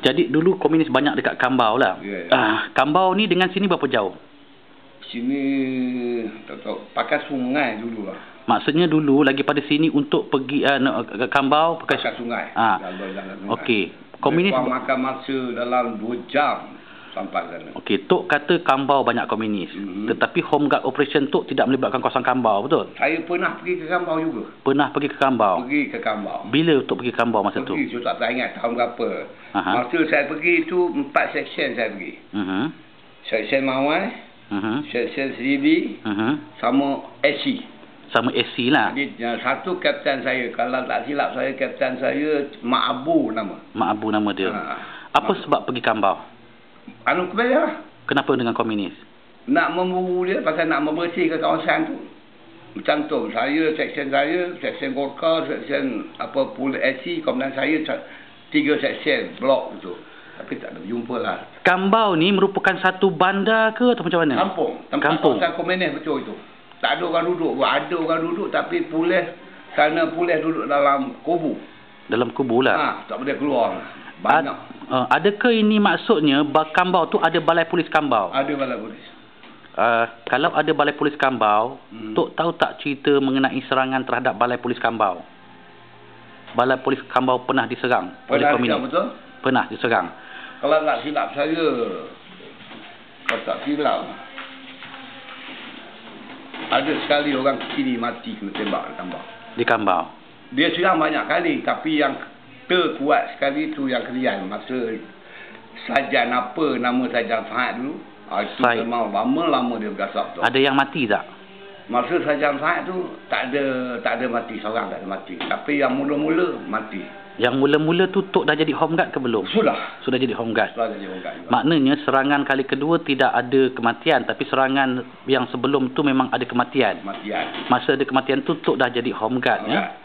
Jadi dulu komunis banyak dekat Kambau lah. Kambau ni dengan sini berapa jauh? Sini tak tahu, pakai sungai dulu lah. Maksudnya dulu lagi pada sini untuk pergi ke Kambau pakai sungai. Sungai. Okey. Komunis makan masa dalam 2 jam sampai sana. Okey, Tok kata Kambau banyak komunis. Tetapi Home Guard Operation Tok tidak melibatkan kawasan Kambau, betul? Saya pernah pergi ke Kambau juga. Pernah pergi ke Kambau? Pergi ke Kambau. Bila Tok pergi ke Kambau masa tu? Pergi, saya tak ingat tahun berapa. Masa saya pergi tu 4 seksyen saya pergi. Seksyen Mawai, seksyen Selibi, sama SC. Sama SC lah. Jadi satu kapten saya, kalau tak silap saya, kapten saya Mak Abu nama. Mak Abu nama dia. Apa sebab pergi Kambau? Kembali lah. Kenapa dengan komunis? Nak memburu dia, pasal nak membersihkan kawasan tu. Macam tu, seksyen Gorka, seksyen Pul SC, kemudian saya 3 seksyen blok tu. Tapi tak ada jumpa lah. Kambau ni merupakan satu bandar ke atau macam mana? Kampung. Tempat kawasan komunis betul itu. Tak ada orang duduk. Ada orang duduk tapi polis duduk dalam kubu. Dalam kubu lah? Tak boleh keluar. Banyak. Adakah ini maksudnya Kambau tu ada balai polis Kambau? Ada balai polis. Kalau ada balai polis Kambau, Tok tahu tak cerita mengenai serangan terhadap balai polis Kambau? Balai polis Kambau pernah diserang oleh komunis. Betul? Pernah diserang. Kalau tak silap saya, ada sekali orang kiri mati kena tembak di Kambau. Di Kambau? Dia serang banyak kali, tapi yang terkuat sekali tu yang kalian. Masa Sajan apa nama Sajan Fahad dulu. Itu memang lama dia bergasap tu. Ada yang mati tak? Masa Sajan Fahad tu tak ada mati, seorang tak ada mati. Tapi yang mula-mula mati. Yang mula-mula tu Tok dah jadi Home Guard ke belum? Sudah jadi Home Guard. Sudah jadi Home Guard juga. Maknanya serangan kali kedua tidak ada kematian, tapi serangan yang sebelum tu memang ada kematian. Masa ada kematian tu Tok dah jadi Home Guard ya.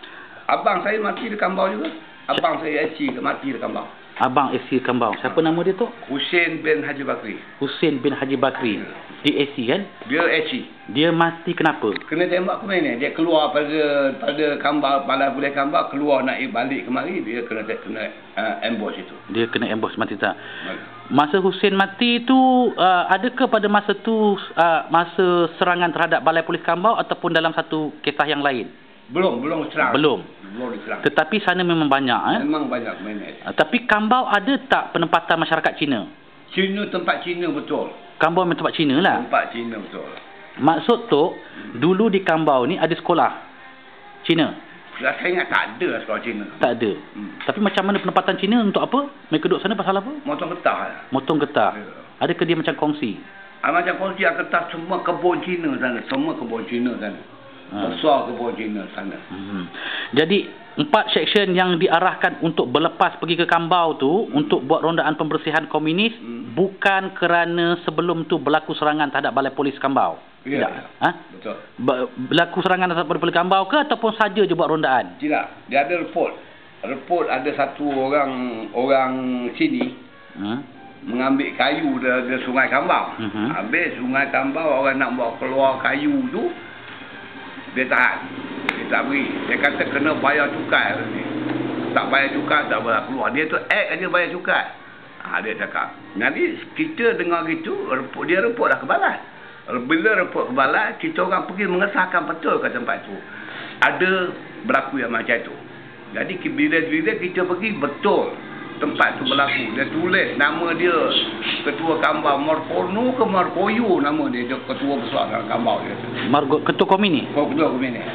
Abang saya mati di Kambau juga. Abang saya SC mati di Kambau. Abang SC Kambau. Siapa nama dia tu? Hussein bin Haji Bakri. Hussein bin Haji Bakri. Di SC kan? Dia SC. Dia mati kenapa? Kena tembak ke mana? Dia keluar pada Kambau, balai polis Kambau, keluar nak balik kemari, dia kena ambush itu. Dia kena ambush, mati tak? Masa Hussein mati tu, adakah pada masa tu masa serangan terhadap balai polis Kambau ataupun dalam satu kisah yang lain? Belum serang. Belum diserang. Tetapi sana memang banyak Memang banyak komunis. Tapi Kambau ada tak penempatan masyarakat Cina? Tempat Cina betul. Kambau memang tempat Cina lah. Tempat Cina betul. Maksud tu dulu di Kambau ni ada sekolah Cina? Saya ingat tak ada sekolah Cina. Tak ada. Tapi macam mana penempatan Cina untuk apa? Mereka duduk sana pasal apa? Motong getah. Motong getah. Adakah dia macam kongsi? Macam kongsi getah, semua kebun Cina sana. Besar kebun Cina sana. Jadi 4 seksyen yang diarahkan untuk berlepas pergi ke Kambau tu untuk buat rondaan pembersihan komunis bukan kerana sebelum tu berlaku serangan terhadap balai polis Kambau. Tidak. Betul. Berlaku serangan terhadap balai polis Kambau ke ataupun saja je buat rondaan? Tidak. Dia ada report ada satu orang sini mengambil kayu dari Sungai Kambau. Habis Sungai Kambau orang nak bawa keluar kayu tu, dia tahan. Dia tak beri. Dia kata kena bayar cukai ni. Tak bayar cukai tak boleh keluar. Dia tu act aja bayar cukai. Dia cakap. Jadi kita dengar gitu, dia report dah ke balai. Bila report ke balai, kita orang pergi mengesahkan betul ke tempat tu. Ada berlaku yang macam tu. Jadi bila kita pergi betul tempat tu berlaku. Dia tulis nama dia Ketua Kambau Markono ke Markoyo nama dia ketua besar dalam Kambau dia. Ketua Komunis. Ketua Komunis.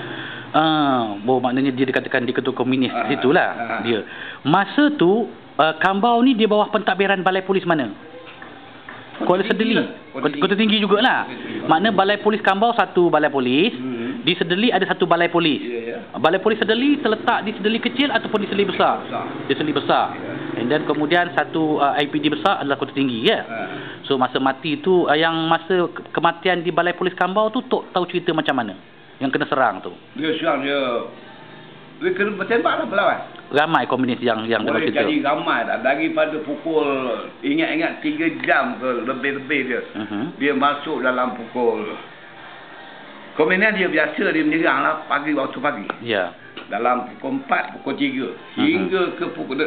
Maknanya dia dikatakan di Ketua Komunis situlah dia. Masa tu Kambau ni di bawah pentadbiran balai polis mana? Kuala Sedeli. Kota Tinggi jugalah. Makna balai polis Kambau satu balai polis, di Sedeli ada satu balai polis. Balai polis Sedeli terletak di Sedeli kecil ataupun di Sedeli besar? Di Sedeli besar. And then kemudian satu IPD besar adalah Kota Tinggi ya. So masa mati tu masa kematian di balai polis Kambau tu Tok tahu cerita macam mana? Yang kena serang tu. Dia serang dia kena bertembak lah berlawan. Ramai komunis yang dalam cerita. Boleh jadi ramai dah. Daripada pukul ingat 3 jam ke lebih-lebih dia. Dia masuk dalam pukul komunis dia biasa dia menyerang lah waktu pagi. Ya. Dalam pukul 4, pukul 3 hingga ke pukul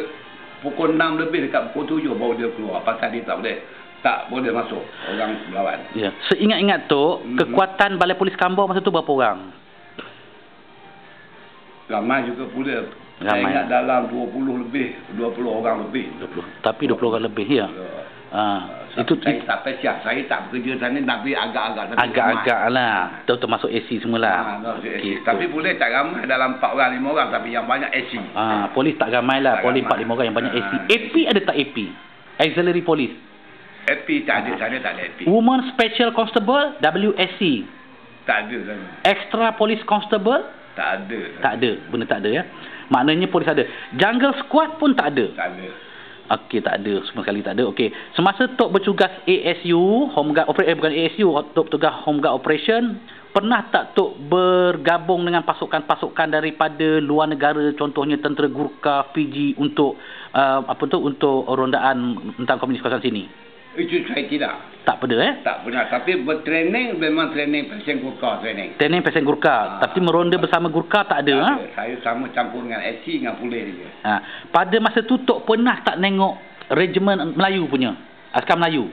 pukul 6 lebih dekat pukul 7 baru dia keluar. Pasal dia tak boleh masuk orang melawan. Ya. Seingat-ingat tu, kekuatan Balai Polis Kambau masa tu berapa orang? Ramai juga pula. Saya Ramai. ingat dalam 20 orang lebih. 20. Tapi 20 orang lebih, ya. Itu saya tak pesiak. Saya tak bekerja sana tapi agak-agak lah. Tu termasuk AC semualah. Okay, tapi boleh tak ramai dalam 4 orang 5 orang tapi yang banyak AC. Polis tak ramai lah. Polis 4-5 orang yang banyak AC. AP ada tak AP? Auxiliary Police. AP tak ada, sana tak ada AP. Woman Special Constable, WSC. Tak ada sana. Extra Police Constable? Tak ada. Tak ada, benda tak ada ya. Maknanya polis ada. Jungle Squad pun tak ada. Tak ada. Okey, tak ada, semua sekali tak ada. Okey. Semasa Tok bertugas ASU, Home Guard bukan ASU, Tok bertugas Home Guard Operation, pernah tak Tok bergabung dengan pasukan-pasukan daripada luar negara, contohnya tentera Gurkha, Fiji untuk untuk rondaan tentang komunis kawasan sini? Itu saya tidak. Tak pernah Tak pernah. Tapi bertraining memang training Pesen Gurkha training. Training Pesen Gurkha. Tapi meronda bersama Gurkha tak ada. Tak ada. Saya sama campur dengan SC dengan polis dia. Pada masa tu Tok pernah tak tengok regimen Melayu punya? Askar Melayu?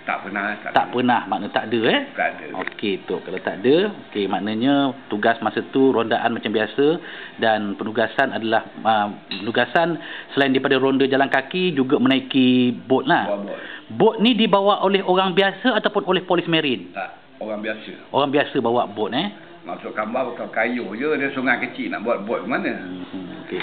Tak pernah. Tak pernah. Maknanya tak ada Tak ada. Okey Tok. Kalau tak ada, okey, maknanya tugas masa tu rondaan macam biasa dan penugasan adalah penugasan selain daripada ronda jalan kaki juga menaiki bot lah. Bot ni dibawa oleh orang biasa ataupun oleh polis marine? Tak, orang biasa. Orang biasa bawa bot Masuk Kambau bukan kayu je, dia sungai kecil nak buat bot mana? Okey.